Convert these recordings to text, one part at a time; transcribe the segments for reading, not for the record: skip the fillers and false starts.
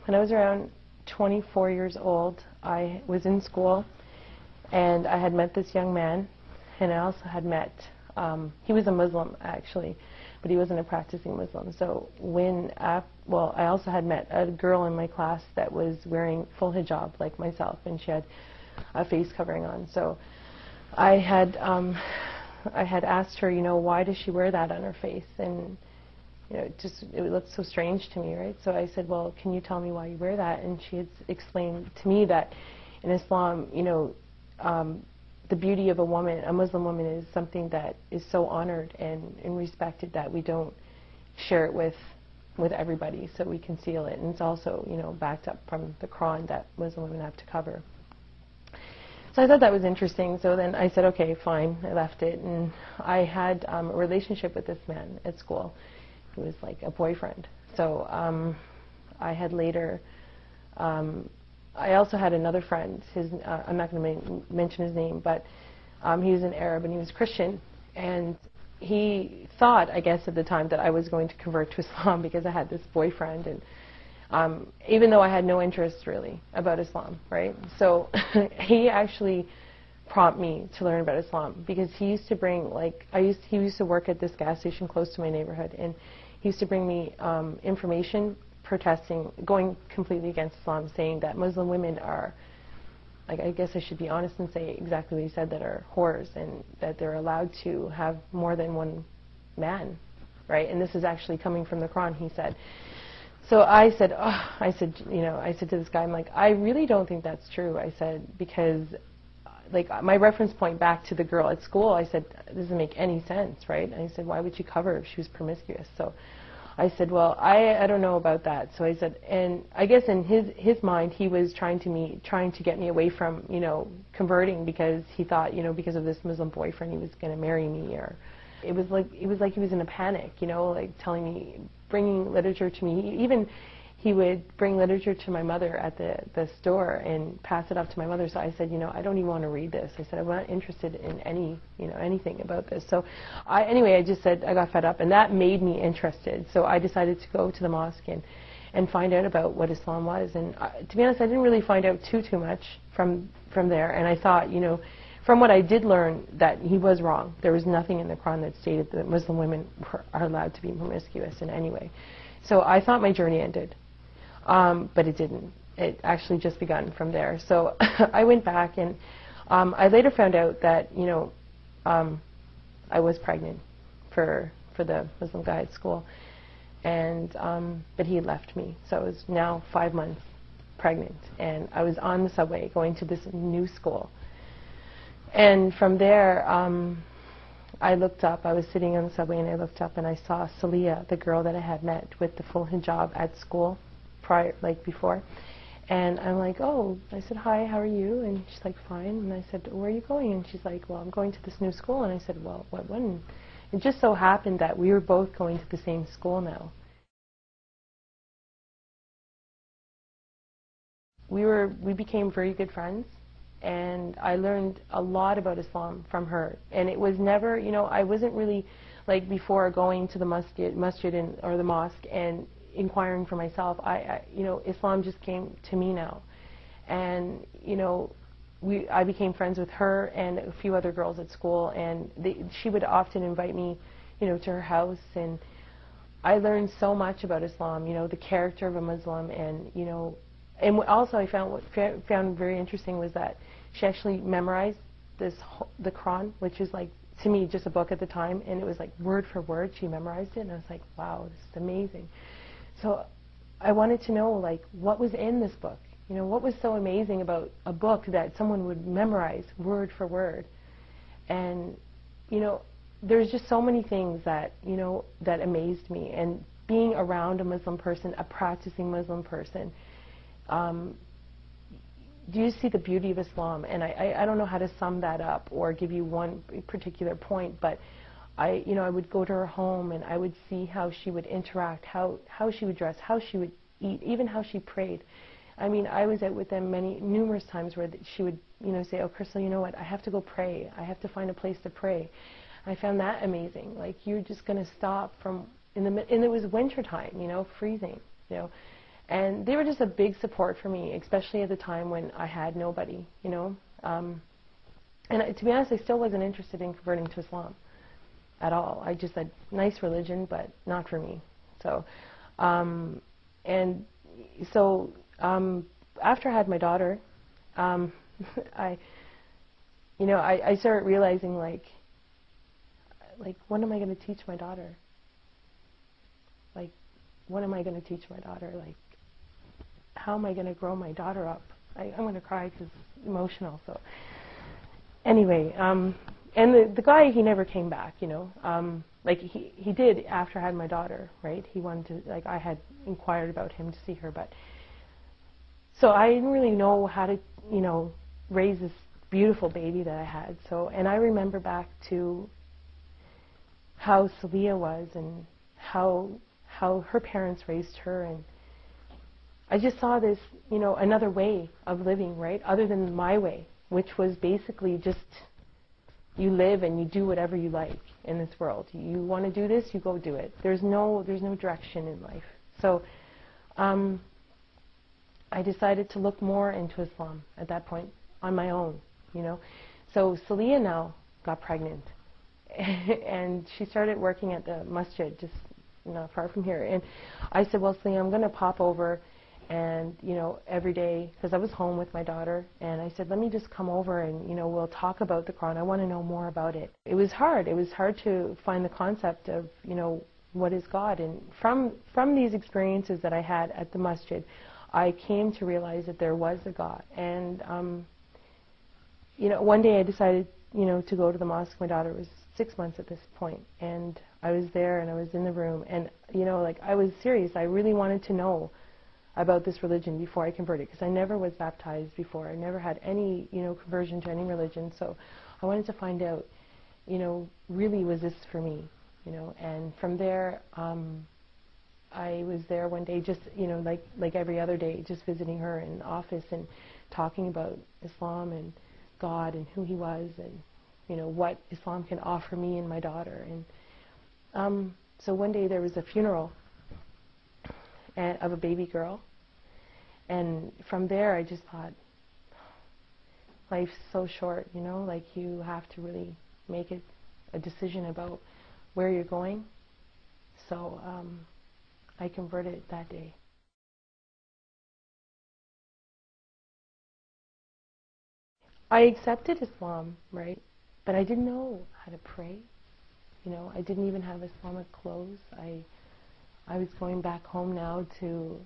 when I was around 24 years old, I was in school, and I had met this young man, and I also had met, he was a Muslim actually, but he wasn't a practicing Muslim. So well, I also had met a girl in my class that was wearing full hijab like myself, and she had a face covering on. So I had asked her, why does she wear that on her face? And it looked so strange to me, right? So I said, well, can you tell me why you wear that? And she had explained to me that in Islam, the beauty of a woman, a Muslim woman, is something that is so honored and respected that we don't share it with everybody, so we conceal it. And it's also, backed up from the Quran that Muslim women have to cover. So I thought that was interesting. So then I said, okay, fine. I left it, and I had a relationship with this man at school. He was like a boyfriend. So I had later. I also had another friend. I'm not going to mention his name, but he was an Arab and he was Christian, and he thought, I guess at the time, that I was going to convert to Islam because I had this boyfriend, and even though I had no interest really about Islam, right? So he actually prompted me to learn about Islam because he used to bring, he used to work at this gas station close to my neighborhood, and he used to bring me information protesting, going completely against Islam, saying that Muslim women are, I guess I should be honest and say exactly what he said, that are whores, and that they're allowed to have more than one man, right? And this is actually coming from the Quran, he said. So I said, to this guy, I'm like, I really don't think that's true. I said, because my reference point back to the girl at school, I said, it doesn't make any sense, right? And I said, why would she cover if she was promiscuous? So I said, well, I don't know about that. So I said, and I guess in his mind, he was trying to get me away from, converting, because he thought, because of this Muslim boyfriend, he was going to marry me, or it was like he was in a panic, telling me, bringing literature to me. He would bring literature to my mother at the store and pass it up to my mother. So I said, I don't even want to read this. I said, I'm not interested in anything about this. So anyway, I just said, I got fed up, and that made me interested. So I decided to go to the mosque and find out about what Islam was. And to be honest, I didn't really find out too much from there. And I thought, from what I did learn, that he was wrong. There was nothing in the Quran that stated that Muslim women are allowed to be promiscuous in any way. So I thought my journey ended. But it didn't. It actually just begun from there. So I went back, and I later found out that I was pregnant for the Muslim guy at school, and but he had left me. So I was now 5 months pregnant, and I was on the subway going to this new school. And from there, I looked up. I was sitting on the subway, and I looked up, and I saw Salia, the girl that I had met with the full hijab at school before. And I'm like, oh, I said, hi, how are you? And she's like, fine. And I said, where are you going? And she's like, well, I'm going to this new school. And I said, well, what one? It just so happened that we were both going to the same school now. We became very good friends, and I learned a lot about Islam from her. And it was never, I wasn't really, before going to the masjid or the mosque and inquiring for myself. Islam just came to me now, and I became friends with her and a few other girls at school, and she would often invite me, to her house, and I learned so much about Islam. The character of a Muslim, and and also I found very interesting was that she actually memorized the Quran, which is to me just a book at the time, and it was word for word she memorized it, and I was like, wow, this is amazing. So I wanted to know, what was in this book? What was so amazing about a book that someone would memorize word for word? And, there's just so many things that, that amazed me. And being around a Muslim person, a practicing Muslim person, do you see the beauty of Islam? And I don't know how to sum that up or give you one particular point, but I would go to her home, and I would see how she would interact, how she would dress, how she would eat, even how she prayed. I mean, I was out with them numerous times where she would, say, oh, Crystal, you know what, I have to go pray. I have to find a place to pray. I found that amazing. You're just going to stop and it was winter time, freezing, And they were just a big support for me, especially at the time when I had nobody, you know. To be honest, I still wasn't interested in converting to Islam at all. I just said, nice religion, but not for me. So, after I had my daughter, I started realizing, like, what am I going to teach my daughter? Like, what am I going to teach my daughter? Like, how am I going to grow my daughter up? I'm going to cry because it's emotional. So, anyway, and the guy, he never came back, you know. Like, he did after I had my daughter, right? He wanted to, like, I had inquired about him to see her, but so I didn't really know how to, you know, raise this beautiful baby that I had. So, and I remember back to how Celia was and how her parents raised her, and I just saw this, you know, another way of living, right, other than my way, which was basically just you live and you do whatever you like in this world. You want to do this, you go do it. There's no direction in life. So I decided to look more into Islam at that point on my own, you know. So Celia now got pregnant, and she started working at the masjid just not far from here. And I said, well, Celia, I'm going to pop over, and, you know, every day, because I was home with my daughter, and I said, let me just come over and, you know, we'll talk about the Quran. I want to know more about it. It was hard. It was hard to find the concept of, you know, what is God. And from these experiences that I had at the masjid, I came to realize that there was a God. And, you know, one day I decided, you know, to go to the mosque. My daughter was 6 months at this point, and I was there and I was in the room, and, you know, like, I was serious. I really wanted to know about this religion before I converted, because I never was baptized before. I never had any, you know, conversion to any religion. So I wanted to find out, you know, really, was this for me, you know? And from there, I was there one day, just, you know, like every other day, just visiting her in the office and talking about Islam and God and who He was, and, you know, what Islam can offer me and my daughter. And so one day there was a funeral of a baby girl, and from there I just thought, life's so short, you know, like, you have to really make it a decision about where you're going. So I converted that day. I accepted Islam, right, but I didn't know how to pray. You know, I didn't even have Islamic clothes. I was going back home now to,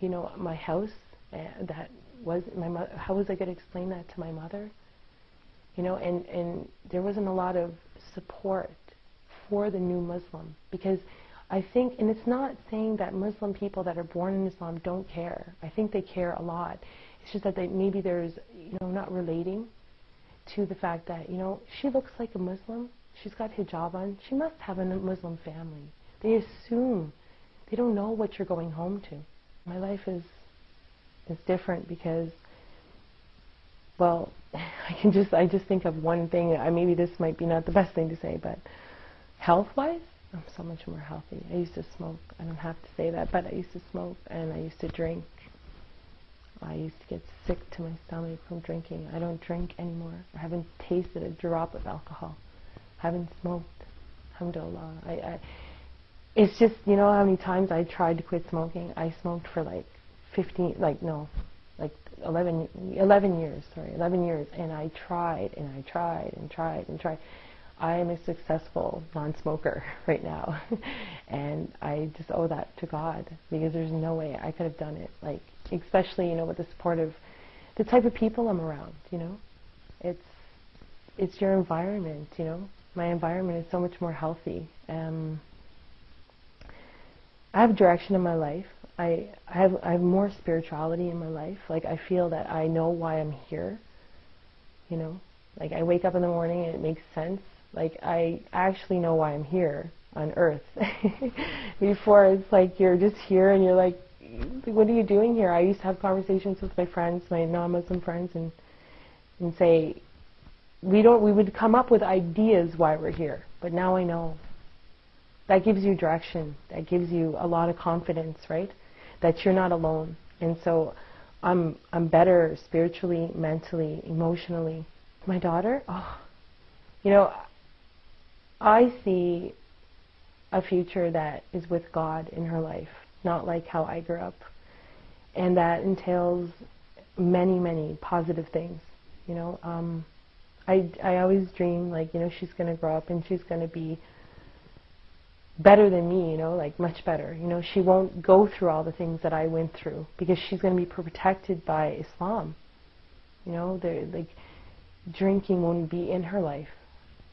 you know, my house. That was my mother. How was I going to explain that to my mother? You know, and there wasn't a lot of support for the new Muslim, because I think, and it's not saying that Muslim people that are born in Islam don't care. I think they care a lot. It's just that maybe there's, you know, not relating to the fact that, you know, she looks like a Muslim. She's got hijab on. She must have a Muslim family. They assume. They don't know what you're going home to. My life is different because, well, I just think of one thing. Maybe this might be not the best thing to say, but health-wise, I'm so much more healthy. I used to smoke. I don't have to say that, but I used to smoke, and I used to drink. I used to get sick to my stomach from drinking. I don't drink anymore. I haven't tasted a drop of alcohol. I haven't smoked. Alhamdulillah. It's just, you know how many times I tried to quit smoking? I smoked for like 11 years, and I tried and I tried and tried and tried. I am a successful non-smoker right now, and I just owe that to God, because there's no way I could have done it, like, especially, you know, with the support of the type of people I'm around, you know. It's your environment, you know. My environment is so much more healthy. I have direction in my life. I have more spirituality in my life. Like, I feel that I know why I'm here, you know. Like, I wake up in the morning and it makes sense. Like, I actually know why I'm here on Earth. Before, it's like you're just here and you're like, what are you doing here? I used to have conversations with my friends, my non-Muslim friends, and say, we would come up with ideas why we're here, but now I know. That gives you direction. That gives you a lot of confidence, right? that you're not alone. And so I'm better spiritually, mentally, emotionally. My daughter, oh, you know, I see a future that is with God in her life, not like how I grew up. And that entails many, many positive things. You know, I always dream, like, you know, she's going to grow up and she's going to be better than me, you know, like much better. You know, she won't go through all the things that I went through because she's going to be protected by Islam. You know, like, drinking won't be in her life.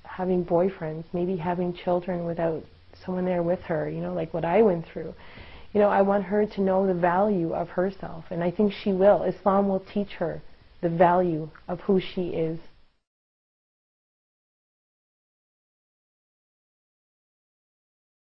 Having boyfriends, maybe having children without someone there with her, you know, like what I went through. You know, I want her to know the value of herself, and I think she will. Islam will teach her the value of who she is.